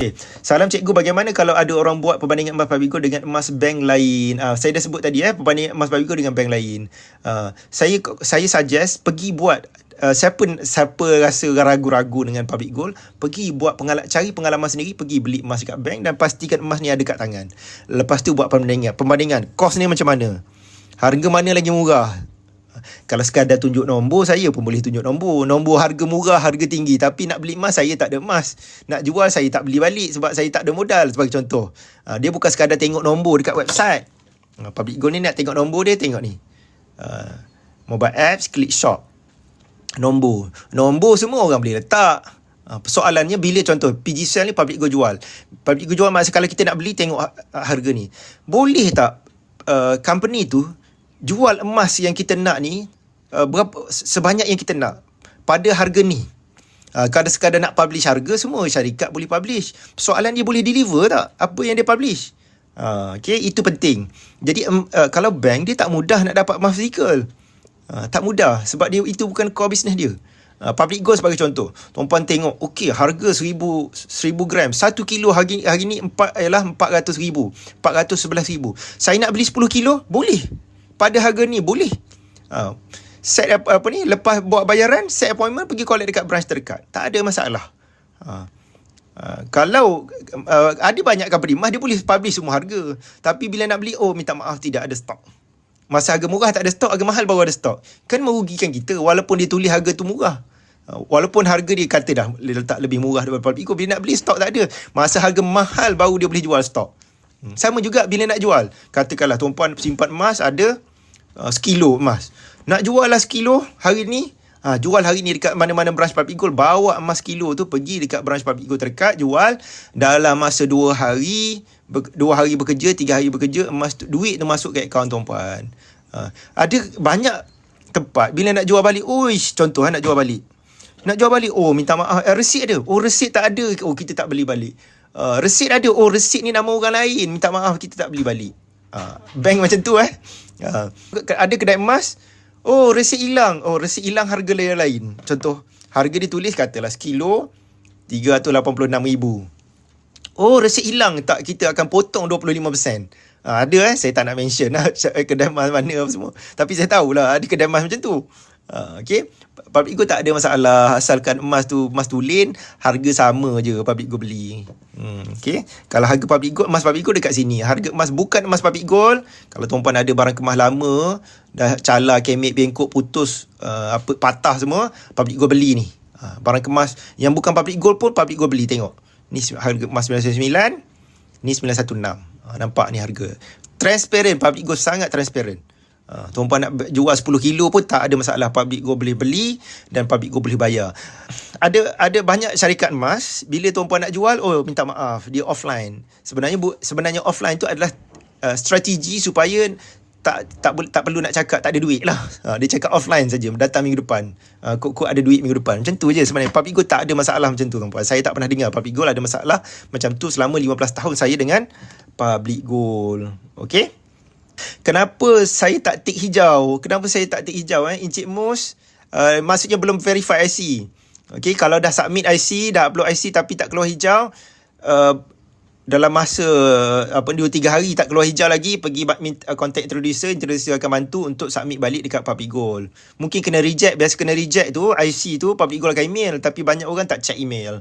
Okay. Salam cikgu, bagaimana kalau ada orang buat perbandingan emas Pabigo dengan emas bank lain? Saya dah sebut tadi perbandingan emas Pabigo dengan bank lain. Saya suggest pergi buat, siapa rasa ragu-ragu dengan Public Gold, pergi buat cari pengalaman sendiri, pergi beli emas dekat bank dan pastikan emas ni ada kat tangan. Lepas tu buat perbandingan kos ni macam mana, harga mana lagi murah. Kalau sekadar tunjuk nombor, saya pun boleh tunjuk nombor harga murah, harga tinggi. Tapi nak beli emas, saya tak ada emas. Nak jual, saya tak beli balik sebab saya tak ada modal, sebagai contoh. Dia bukan sekadar tengok nombor dekat website. Public Gold ni nak tengok nombor dia, tengok ni, mobile apps, klik shop. Nombor semua orang boleh letak. Persoalannya bila contoh PG Sell ni Public Gold jual. Public Gold jual, masa kalau kita nak beli, tengok harga ni. Boleh tak company tu jual emas yang kita nak ni sebanyak yang kita nak pada harga ni? Kalau sekadar nak publish harga, semua syarikat boleh publish. Soalan dia boleh deliver tak apa yang dia publish? Okay, itu penting. Jadi kalau bank, dia tak mudah nak dapat emas fizikal. Tak mudah sebab dia itu bukan core business dia. Public Gold sebagai contoh, tuan-puan tengok, okey, harga 1000 gram 1 kilo hari ni 400,000, 411,000. Saya nak beli 10 kilo, boleh pada harga ni, boleh. Set ni, lepas buat bayaran, set appointment, pergi collect dekat branch terdekat, tak ada masalah. Kalau ada banyak company emas, dia boleh publish semua harga, tapi bila nak beli, minta maaf, tidak ada stok. Masa harga murah tak ada stok, harga mahal baru ada stok. Kan merugikan kita, walaupun dia tulis harga tu murah. Walaupun harga dia kata dah letak lebih murah daripada Public Gold, bila nak beli, stok tak ada. Masa harga mahal baru dia boleh jual stok. Sama juga bila nak jual. Katakanlah tuan-puan simpan emas, ada sekilo emas. Nak jual lah sekilo hari ni, jual hari ni dekat mana-mana branch Public Gold. Bawa emas kilo tu pergi dekat branch Public Gold terdekat, jual. Dalam masa 2 hari bekerja, 3 hari bekerja, emas tu, duit tu masuk ke akaun tuan-puan. Ada banyak tempat bila nak jual balik, contoh nak jual balik, minta maaf, resit ada, resit tak ada, kita tak beli balik. Resit ada, resit ni nama orang lain, minta maaf, kita tak beli balik. Bank macam tu ada kedai emas, resit hilang, resit hilang harga lain. Contoh, harga ditulis katalah sekilo 386,000. Resit hilang, tak, kita akan potong 25%. Ada saya tak nak mention kedai emas mana apa semua, tapi saya tahulah ada kedai emas macam tu. Okay, Public Gold tak ada masalah, asalkan emas tu lane, harga sama je Public Gold beli. Okay, kalau harga Public Gold, emas Public Gold dekat sini. Harga emas bukan emas Public Gold, kalau tuan-puan ada barang kemas lama, dah cala, kemek, bengkok, putus, patah semua, Public Gold beli ni. Barang kemas yang bukan Public Gold pun Public Gold beli, tengok. Ni harga emas 999, ni 916. Nampak ni harga. Transparent, Public Gold sangat transparent. Tuan-puan nak jual 10 kilo pun tak ada masalah, Public Gold boleh beli dan Public Gold boleh bayar. Ada banyak syarikat emas, bila tuan-puan nak jual, minta maaf, dia offline. Sebenarnya offline tu adalah strategi supaya tak perlu nak cakap tak ada duit lah. Dia cakap offline saja, datang minggu depan, kok ada duit minggu depan. Macam tu je sebenarnya. Public Gold tak ada masalah macam tu, tuan-puan. Saya tak pernah dengar Public Gold ada masalah macam tu selama 15 tahun saya dengan Public Gold. Okay, kenapa saya tak tik hijau? Encik Mus, maksudnya belum verify IC. Okay, kalau dah submit IC, dah upload IC tapi tak keluar hijau, dalam masa 2-3 hari tak keluar hijau lagi, pergi contact introducer akan bantu untuk submit balik dekat Public Gold. Mungkin kena reject, biasa kena reject tu IC tu, Public Gold akan email, tapi banyak orang tak check email.